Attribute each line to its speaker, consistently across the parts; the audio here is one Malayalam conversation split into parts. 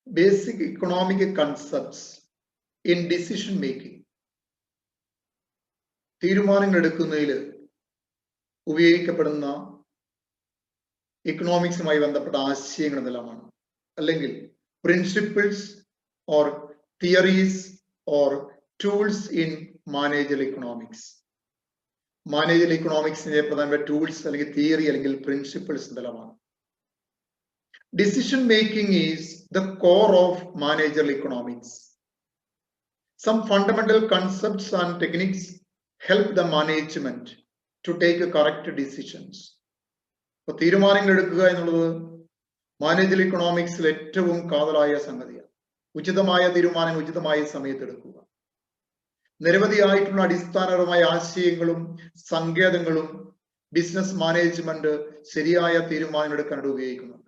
Speaker 1: basic economic concepts in decision making. തീരുമാനങ്ങൾ എടുക്കുന്നതിൽ ഉപയോഗിക്കപ്പെടുന്ന ഇക്കണോമിക്സുമായി ബന്ധപ്പെട്ട ആശയങ്ങൾ എന്തെല്ലാമാണ്, അല്ലെങ്കിൽ principles or theories or tools in managerial economics. Managerial ഇക്കണോമിക്സിന്റെ പ്രധാനപ്പെട്ട ടൂൾസ് അല്ലെങ്കിൽ തിയറി അല്ലെങ്കിൽ പ്രിൻസിപ്പിൾസ് എന്തെല്ലാമാണ്. Decision making is the core of managerial economics. Some fundamental concepts and techniques help the management to take correct decisions. അപ്പോൾ തീരുമാനങ്ങൾ എടുക്കുക എന്നുള്ളത് മാനേജറിയൽ ഇക്കണോമിക്സിൽ ഏറ്റവും കാതലായ സംഗതിയാണ്. ഉചിതമായ തീരുമാനങ്ങൾ ഉചിതമായ സമയത്ത് എടുക്കുക. നിരവധിയായിട്ടുള്ള അടിസ്ഥാനപരമായ ആശയങ്ങളും സങ്കേതങ്ങളും ബിസിനസ് മാനേജ്മെന്റ് ശരിയായ തീരുമാനങ്ങൾ എടുക്കാനായിട്ട് ഉപയോഗിക്കുന്നുണ്ട്.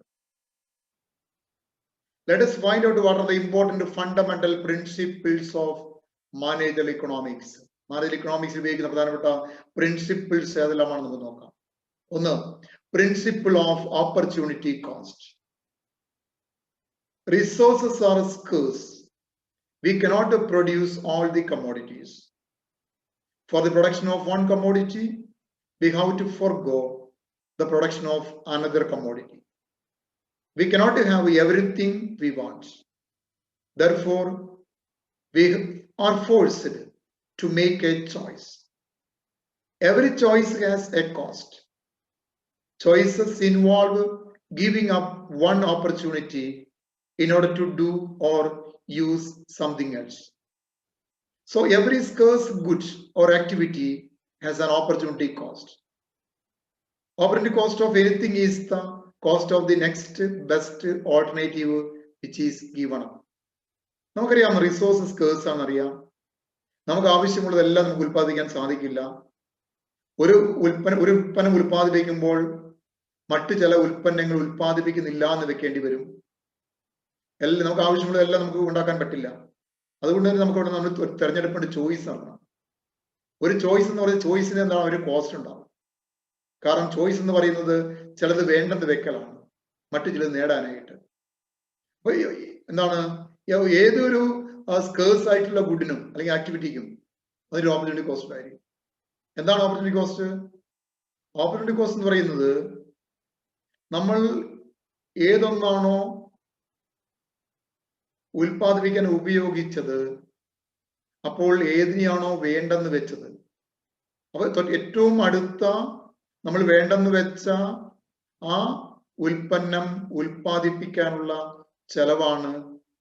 Speaker 1: Let us find out what are the important fundamental principles of managerial economics. Managerial economics ഉപയോഗിക്കുന്ന പ്രധാനപ്പെട്ട പ്രിൻസിപ്പിൾസ് ഏതെല്ലാമാണ് നമുക്ക് നോക്കാം. ഒന്ന്, principle of opportunity cost. Resources are scarce. We cannot produce all the commodities. For the production of one commodity, we have to forgo the production of another commodity. We cannot have everything we want. Therefore, we are forced to make a choice. Every choice has a cost. Choices involve giving up one opportunity in order to do or use something else. So every scarce good or activity has an opportunity cost. Opportunity cost of anything is the cost of the next best alternative which is given up. നമുക്കറിയാം, റിസോഴ്സസ് സ്കേഴ്സ് ആണെന്നറിയാം. നമുക്ക് ആവശ്യമുള്ളതെല്ലാം നമുക്ക് ഉൽപ്പാദിക്കാൻ സാധിക്കില്ല. ഒരു ഉൽപ്പന്നം ഉൽപ്പാദിപ്പിക്കുമ്പോൾ മറ്റു ചില ഉൽപ്പന്നങ്ങൾ ഉൽപ്പാദിപ്പിക്കുന്നില്ല എന്ന് വെക്കേണ്ടി വരും. എല്ലാം നമുക്ക് ആവശ്യമുള്ളതെല്ലാം നമുക്ക് ഉണ്ടാക്കാൻ പറ്റില്ല. അതുകൊണ്ട് തന്നെ നമുക്ക് ഇവിടെ നമ്മൾ തിരഞ്ഞെടുപ്പിന്റെ ചോയ്സ് ആണ്. ഒരു ചോയ്സ് എന്ന് പറയുന്നത് ചോയ്സിന് എന്താണ് ഒരു കോസ്റ്റ് ഉണ്ടാവും. കാരണം ചോയ്സ് എന്ന് പറയുന്നത് ചിലത് വേണ്ടെന്ന് വെക്കലാണ്, മറ്റു ചിലത് നേടാനായിട്ട്. അപ്പൊ എന്താണ്, ഏതൊരു സ്കേഴ്സ് ആയിട്ടുള്ള ഗുഡിനും അല്ലെങ്കിൽ ആക്ടിവിറ്റിക്കും അതൊരു ഓപ്പർച്യൂണിറ്റി കോസ്റ്റ് ആയിരിക്കും. എന്താണ് ഓപ്പർച്യൂണിറ്റി കോസ്റ്റ്? ഓപ്പർച്യൂണിറ്റി കോസ്റ്റ് എന്ന് പറയുന്നത് നമ്മൾ ഏതൊന്നാണോ ഉൽപ്പാദിപ്പിക്കാൻ ഉപയോഗിച്ചത് അപ്പോൾ ഏതിനെയാണോ വേണ്ടെന്ന് വെച്ചത്, അപ്പൊ ഏറ്റവും അടുത്ത നമ്മൾ വേണ്ടെന്ന് വെച്ച ആ ഉൽപ്പന്നം ഉൽപ്പാദിപ്പിക്കാനുള്ള ചെലവാണ്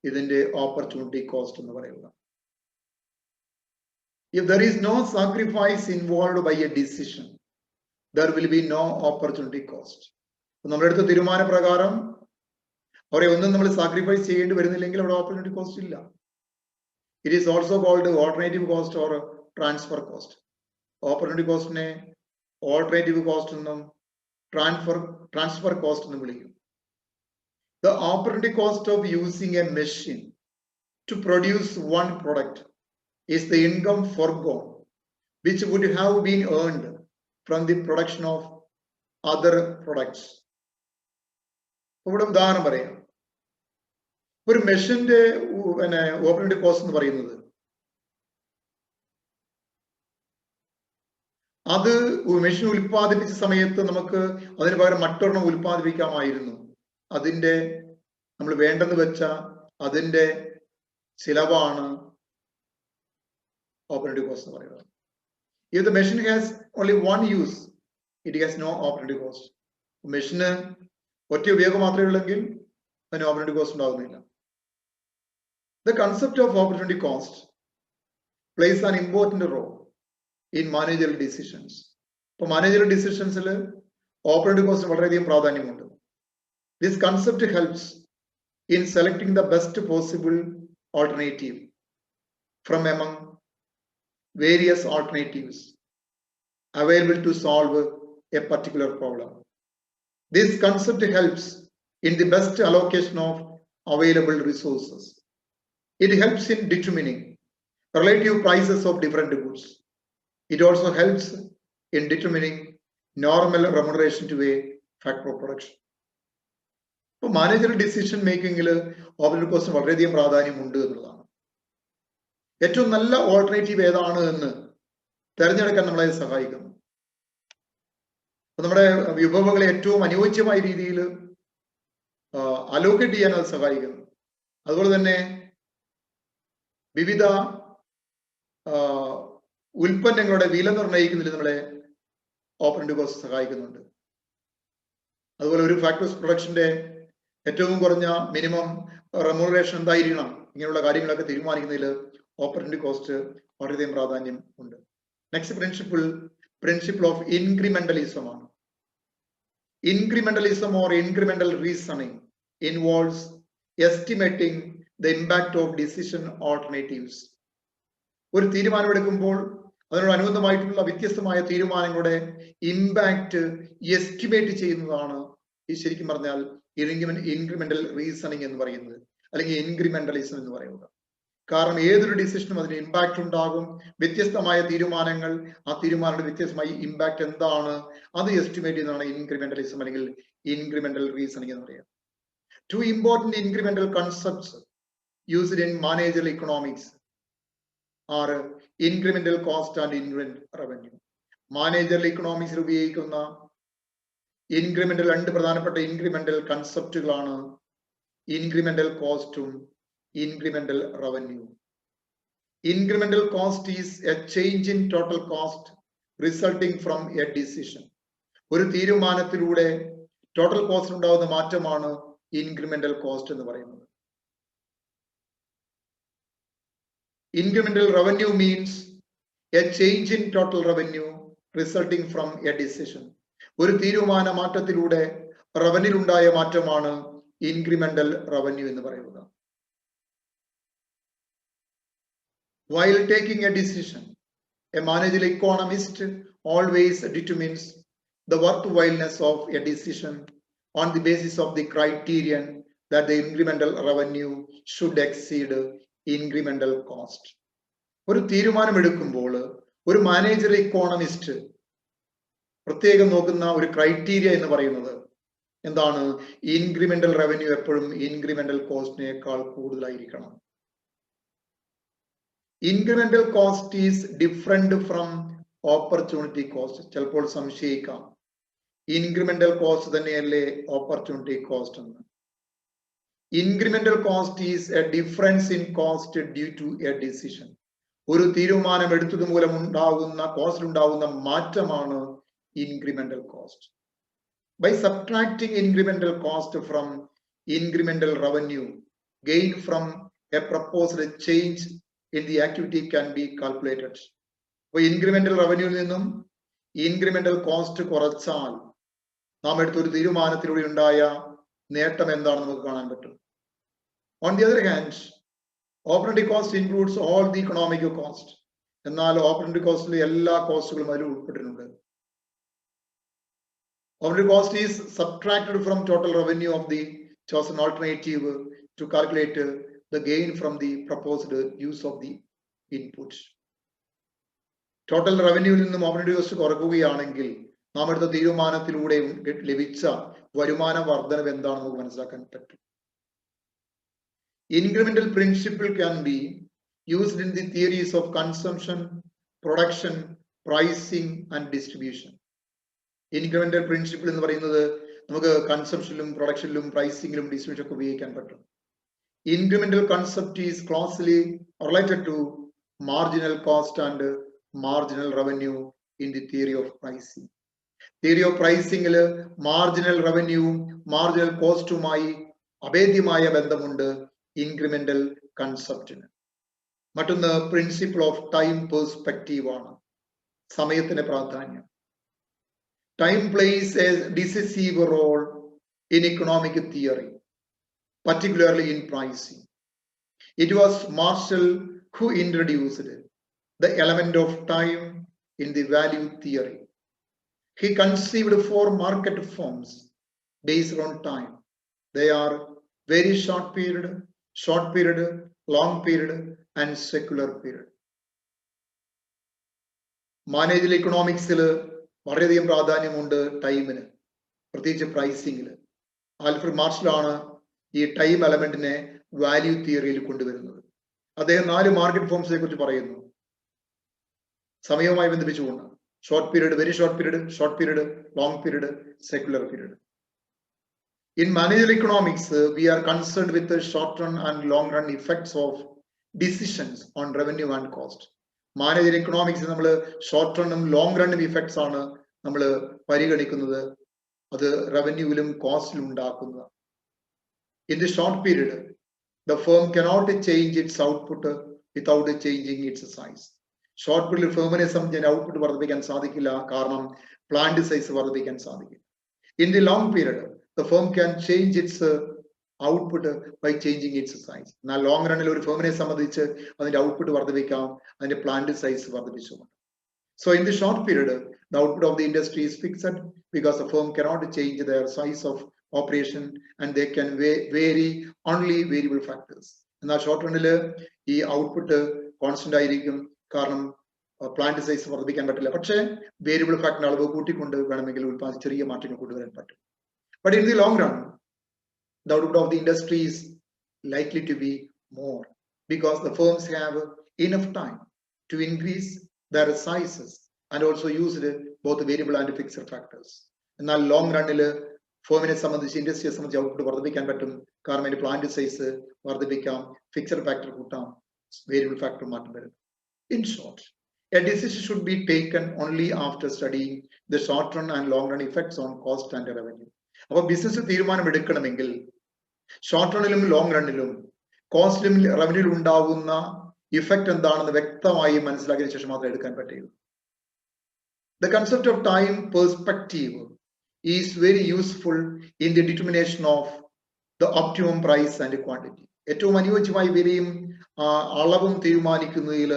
Speaker 1: ഇതിന്റെ ഓപ്പർച്യൂണിറ്റി കോസ്റ്റ് എന്ന് പറയുന്നത്. If there is no sacrifice involved by a decision, there will be no opportunity cost. നമ്മുടെ അടുത്ത തീരുമാനപ്രകാരം അവരെ ഒന്നും നമ്മൾ സാക്രിഫൈസ് ചെയ്യേണ്ടി വരുന്നില്ലെങ്കിൽ അവിടെ ഓപ്പർച്യൂണിറ്റി കോസ്റ്റ് ഇല്ല. It is also called alternative cost or transfer cost. Opportunity കോസ്റ്റിനെ ഓൾട്ടർനേറ്റീവ് കോസ്റ്റ് എന്നും ട്രാൻസ്ഫർ കോസ്റ്റ് എന്നും വിളിക്കും. The opportunity cost of using a machine to produce one product is the income foregone which would have been earned from the production of other products. ഇവിടെ ഉദാഹരണം പറയാം. ഒരു മെഷീന്റെ ഓപ്പർച്യൂണിറ്റി കോസ്റ്റ് എന്ന് പറയുന്നത് അത് മെഷീൻ ഉൽപ്പാദിപ്പിച്ച സമയത്ത് നമുക്ക് അതിന് പകരം മറ്റൊരെണ്ണം ഉൽപ്പാദിപ്പിക്കാമായിരുന്നു. അതിന്റെ നമ്മൾ വേണ്ടെന്ന് വെച്ച അതിന്റെ ചിലവാണ് ഓപ്പർച്യൂണിറ്റി കോസ്റ്റ് എന്ന് പറയുന്നത്. If the machine has only one use, it has no opportunity cost. മെഷീന് ഒറ്റ ഉപയോഗം മാത്രമേ ഉള്ളെങ്കിൽ അതിന് ഓപ്പർച്യൂണിറ്റി കോസ്റ്റ് ഉണ്ടാകുന്നില്ല. The concept of opportunity cost plays an important role in managerial decisions. ഇപ്പോൾ മാനേജറിയൽ ഡിസിഷൻസിൽ ഓപ്പർച്യൂണിറ്റി കോസ്റ്റ് വളരെയധികം പ്രാധാന്യമുണ്ട്. This concept helps in selecting the best possible alternative from among various alternatives available to solve a particular problem. This concept helps in the best allocation of available resources. It helps in determining relative prices of different goods. It also helps in determining normal remuneration to a factor of production. ഇപ്പോൾ മാനേജർ ഡിസിഷൻ മേക്കിങ്ങിൽ ഓപ്പറേറ്റിംഗ് കോസ്റ്റ് വളരെയധികം പ്രാധാന്യമുണ്ട് എന്നുള്ളതാണ്. ഏറ്റവും നല്ല ഓൾട്ടർനേറ്റീവ് ഏതാണ് എന്ന് തിരഞ്ഞെടുക്കാൻ നമ്മളെ സഹായിക്കുന്നു. നമ്മുടെ വിഭവങ്ങളെ ഏറ്റവും അനുയോജ്യമായ രീതിയിൽ അലോക്കേറ്റ് ചെയ്യാൻ അത് സഹായിക്കുന്നു. അതുപോലെ തന്നെ വിവിധ ഉൽപ്പന്നങ്ങളുടെ വില നിർണ്ണയിക്കുന്നതിൽ നമ്മളെ ഓപ്പറേറ്റിംഗ് കോസ്റ്റ് സഹായിക്കുന്നുണ്ട്. അതുപോലെ ഒരു ഫാക്ടറി പ്രൊഡക്ഷന്റെ ഏറ്റവും കുറഞ്ഞ മിനിമം റെമ്യൂണറേഷൻ എന്തായിരിക്കണം, ഇങ്ങനെയുള്ള കാര്യങ്ങളൊക്കെ തീരുമാനിക്കുന്നതിൽ ഓപ്പറേറ്റിംഗ് കോസ്റ്റ് വളരെയധികം പ്രാധാന്യം ഉണ്ട്. നെക്സ്റ്റ് പ്രിൻസിപ്പിൾ ഓഫ് ഇൻക്രിമെന്റലിസം ആണ്. Incrementalism or incremental reasoning involves estimating the impact of decision alternatives. ഒരു തീരുമാനമെടുക്കുമ്പോൾ അതിനോടനുബന്ധമായിട്ടുള്ള വ്യത്യസ്തമായ തീരുമാനങ്ങളുടെ ഇമ്പാക്ട് എസ്റ്റിമേറ്റ് ചെയ്യുന്നതാണ് ഈ ശരിക്കും പറഞ്ഞാൽ ഇൻക്രിമെന്റൽ റീസണിങ് എന്ന് പറയുന്നത്, അല്ലെങ്കിൽ ഇൻക്രിമെന്റലിസം എന്ന് പറയുന്നത്. കാരണം ഏതൊരു ഡിസിഷനും അതിന് ഇമ്പാക്ട് ഉണ്ടാകും. വ്യത്യസ്തമായ തീരുമാനങ്ങൾ, ആ തീരുമാനങ്ങളുടെ വ്യത്യസ്തമായ ഇമ്പാക്ട് എന്താണ് അത് എസ്റ്റിമേറ്റ് ചെയ്യുന്നതാണ് ഇൻക്രിമെന്റലിസം അല്ലെങ്കിൽ ഇൻക്രിമെന്റൽ റീസണിങ് എന്ന് പറയുന്നത്. Two important incremental concepts used in managerial economics are incremental cost and incremental revenue. Managerial ഇക്കണോമിക്സിൽ ഉപയോഗിക്കുന്ന ഇൻക്രിമെന്റൽ രണ്ട് പ്രധാനപ്പെട്ട ഇൻക്രിമെന്റൽ കൺസെപ്റ്റുകളാണ് ഇൻക്രിമെന്റൽ കോസ്റ്റും incremental revenue. Incremental cost is a change in total cost resulting from a decision. ഒരു തീരുമാനത്തിലൂടെ ടോട്ടൽ കോസ്റ്റ് ഉണ്ടാകുന്ന മാറ്റമാണ് ഇൻക്രിമെന്റൽ കോസ്റ്റ് എന്ന് പറയുന്നത്. Incremental revenue means a change in total revenue resulting from a decision. ഒരു തീരുമാന മാറ്റത്തിലൂടെ റവന്യൂവിൽ ഉണ്ടായ മാറ്റമാണ് ഇൻക്രിമെന്റൽ റവന്യൂ എന്ന് പറയുന്നത്. While taking a decision, a managerial economist always determines the worthwhileness of a decision on the basis of the criterion that the incremental revenue should exceed incremental cost. ഒരു തീരുമാനമെടുക്കുമ്പോൾ ഒരു മാനേജറിയൽ ഇക്കോണമിസ്റ്റ് പ്രത്യേകം നോക്കുന്ന ഒരു ക്രൈറ്റീരിയ എന്ന് പറയുന്നത് എന്താണ്? ഇൻക്രിമെന്റൽ റവന്യൂ എപ്പോഴും ഇൻക്രിമെന്റൽ കോസ്റ്റിനേക്കാൾ കൂടുതലായിരിക്കണം. Incremental cost is different from opportunity cost. ചിലപ്പോൾ സംശയിക്കാം, ഇൻക്രിമെന്റൽ കോസ്റ്റ് തന്നെയല്ലേ ഓപ്പർച്യൂണിറ്റി കോസ്റ്റ് എന്ന്. Incremental cost is a difference in cost due to a decision. ഒരു തീരുമാനം എടുത്തത് മൂലം ഉണ്ടാകുന്ന കോസ്റ്റിൽ ഉണ്ടാകുന്ന മാറ്റമാണ് incremental cost. By subtracting incremental cost from incremental revenue, gain from a proposed change in the activity can be calculated. അപ്പോൾ ഇൻക്രിമെന്റൽ റവന്യൂവിൽ നിന്നും ഇൻക്രിമെന്റൽ കോസ്റ്റ് കുറച്ചാൽ നാം എടുത്തൊരു തീരുമാനത്തിലൂടെ ഉണ്ടായ നേട്ടം എന്താണെന്ന് നമുക്ക് കാണാൻ പറ്റും. On the other hand, operating cost includes all the economic cost. എന്നാൽ ഓപ്പറേറ്റിംഗ് കോസ്റ്റിലെ എല്ലാ കോസ്റ്റുകളും അതിൽ ഉൾപ്പെട്ടിട്ടുണ്ട്. Operating cost is subtracted from total revenue of the chosen alternative to calculate the gain from the proposed use of the input. Total റവന്യൂവിൽ നിന്നും ഓപ്പറേറ്റിംഗ് കോസ്റ്റ് കുറക്കുകയാണെങ്കിൽ നാം എടുത്ത തീരുമാനത്തിലൂടെ ലഭിച്ച വരുമാന വർധനവ് എന്താണെന്ന് നമുക്ക് മനസ്സിലാക്കാൻ പറ്റും. Incremental principle can be used in the theories of consumption, production, pricing and distribution. Incremental principle എന്ന് പറയുന്നത് നമുക്ക് കൺസംഷനിലും പ്രൊഡക്ഷനിലും പ്രൈസിംഗിലും ഡിസ്ട്രിബ്യൂഷൻ ഒക്കെ ഉപയോഗിക്കാൻ പറ്റും. Incremental concept is closely related to marginal cost and marginal revenue in the theory of pricing. Theory of pricing il marginal revenue marginal cost umai abedhyamaya bandhamundu incremental concept nu. Mattunna principle of time perspective aanu. Samayathine pradhanyam. Time plays a decisive role in economic theory, particularly in pricing. It was Marshall who introduced the element of time in the value theory. He conceived 4 market forms based on time. They are very short period, long period, and secular period. Managerial economics il വളരെയധികം പ്രാധാന്യമുണ്ട് ടൈമിന്, പ്രത്യേകിച്ച് പ്രൈസിംഗിൽ. ആൽഫ്രഡ് മാർഷലാണ് ഈ ടൈം എലമെന്റിനെ വാല്യൂ തിയറിയിൽ കൊണ്ടുവരുന്നത്. അദ്ദേഹം 4 മാർക്കറ്റ് ഫോംസിനെ കുറിച്ച് പറയുന്നു സമയവുമായി ബന്ധിപ്പിച്ചുകൊണ്ട്. Short period, very short period, long period, secular period. In managerial economics, we are concerned with the short run and long run effects of decisions on revenue and cost. Managerial economics നമ്മൾ ഷോർട്ട് റണ്ണും ലോങ് റണ്ണും ഇഫക്ട്സ് ആണ് നമ്മൾ പരിഗണിക്കുന്നത്. അത് റവന്യൂവിലും കോസ്റ്റിലും ഉണ്ടാക്കുന്നത്. In the short period, the firm cannot change its output without changing its size. Short പീരീഡിൽ ഫേമിനെ സംബന്ധിച്ച് ഔട്ട്പുട്ട് വർദ്ധിപ്പിക്കാൻ സാധിക്കില്ല, കാരണം പ്ലാന്റ് സൈസ് വർദ്ധിപ്പിക്കാൻ സാധിക്കില്ല. In the long period, the firm can change its output by changing its size. എന്നാൽ ലോങ് റണ്ണിൽ ഒരു ഫേമിനെ സംബന്ധിച്ച് അതിന്റെ ഔട്ട്പുട്ട് വർദ്ധിപ്പിക്കാം, അതിന്റെ പ്ലാന്റ് സൈസ് വർദ്ധിപ്പിച്ചുകൊണ്ട്. So in the short period, the output of the industry is fixed because the firm cannot change their size of operation and they can vary only variable factors. എന്നാൽ ഷോർട്ട് റണ്ണിൽ ഈ ഔട്ട്പുട്ട് കോൺസ്റ്റന്റ് ആയിരിക്കും, കാരണം പ്ലാന്റ് സൈസ് വർദ്ധിപ്പിക്കാൻ പറ്റില്ല. പക്ഷേ വേരിയബിൾ ഫാക്ടറിന്റെ അളവ് കൂട്ടിക്കൊണ്ട് വേണമെങ്കിൽ ചെറിയ മാറ്റങ്ങൾ കൊണ്ടുവരാൻ പറ്റും. But in the long run, the output of the industry is likely to be more because the firms have enough time to increase their sizes and also use both variable and fixed factors. എന്നാൽ ലോങ് റണ്ണിൽ ഫേമിനെ സംബന്ധിച്ച്, ഇൻഡസ്ട്രിയെ സംബന്ധിച്ച് ഔട്ട്പുട്ട് വർദ്ധിപ്പിക്കാൻ പറ്റും, കാരണം അതിന്റെ പ്ലാന്റ് സൈസ് വർദ്ധിപ്പിക്കാം, ഫിക്സഡ് ഫാക്ടർ കൂട്ടാം, വേരിയബിൾ ഫാക്ടർ മാറ്റം വരും. In short, a decision should be taken only after studying the short run and long run effects on cost and revenue. അപ്പൊ ബിസിനസ് തീരുമാനം എടുക്കണമെങ്കിൽ ഷോർട്ട് റണ്ണിലും ലോങ് റണ്ണിലും കോസ്റ്റിലും റവന്യൂലും ഉണ്ടാകുന്ന ഇഫക്റ്റ് എന്താണെന്ന് വ്യക്തമായി മനസ്സിലാക്കിയതിനു ശേഷം മാത്രമേ എടുക്കാൻ പറ്റുള്ളൂ. The concept of time perspective is very useful in the determination of the optimum price and quantity. ഏറ്റവും അനുയോജ്യമായ വിലയും അളവും തീരുമാനിക്കുന്നതിൽ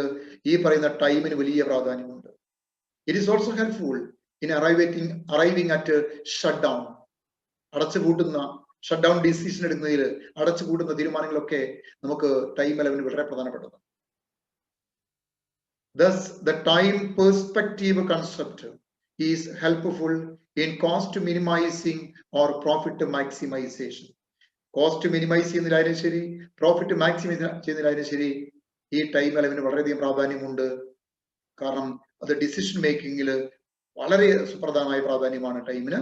Speaker 1: ഈ പറയുന്ന ടൈമിന് വലിയ പ്രാധാന്യമുണ്ട്. It is also helpful in arriving at shutdown. അടച്ചുപൂട്ടുന്ന ഷട്ട്ഡൗൺ ഡിസിഷൻ എടുക്കുന്നതിൽ, അടച്ചുപൂട്ടുന്ന തീരുമാനങ്ങളൊക്കെ നമുക്ക് ടൈം എലമെന്റ് വളരെ പ്രധാനപ്പെട്ടതാണ്. Thus, the time perspective concept is helpful in cost minimizing or profit maximization. Cost minimise ചെയ്യുന്നതിലായാലും ശരി, പ്രോഫിറ്റ് മാക്സിമൈസ് ചെയ്യുന്നതിലായാലും ശരി, ഈ ടൈം എലമെന്റ് വളരെയധികം പ്രാധാന്യമുണ്ട്. കാരണം അത് ഡിസിഷൻ മേക്കിങ്ങിൽ വളരെ സുപ്രധാനമായ പ്രാധാന്യമാണ് ടൈമിന്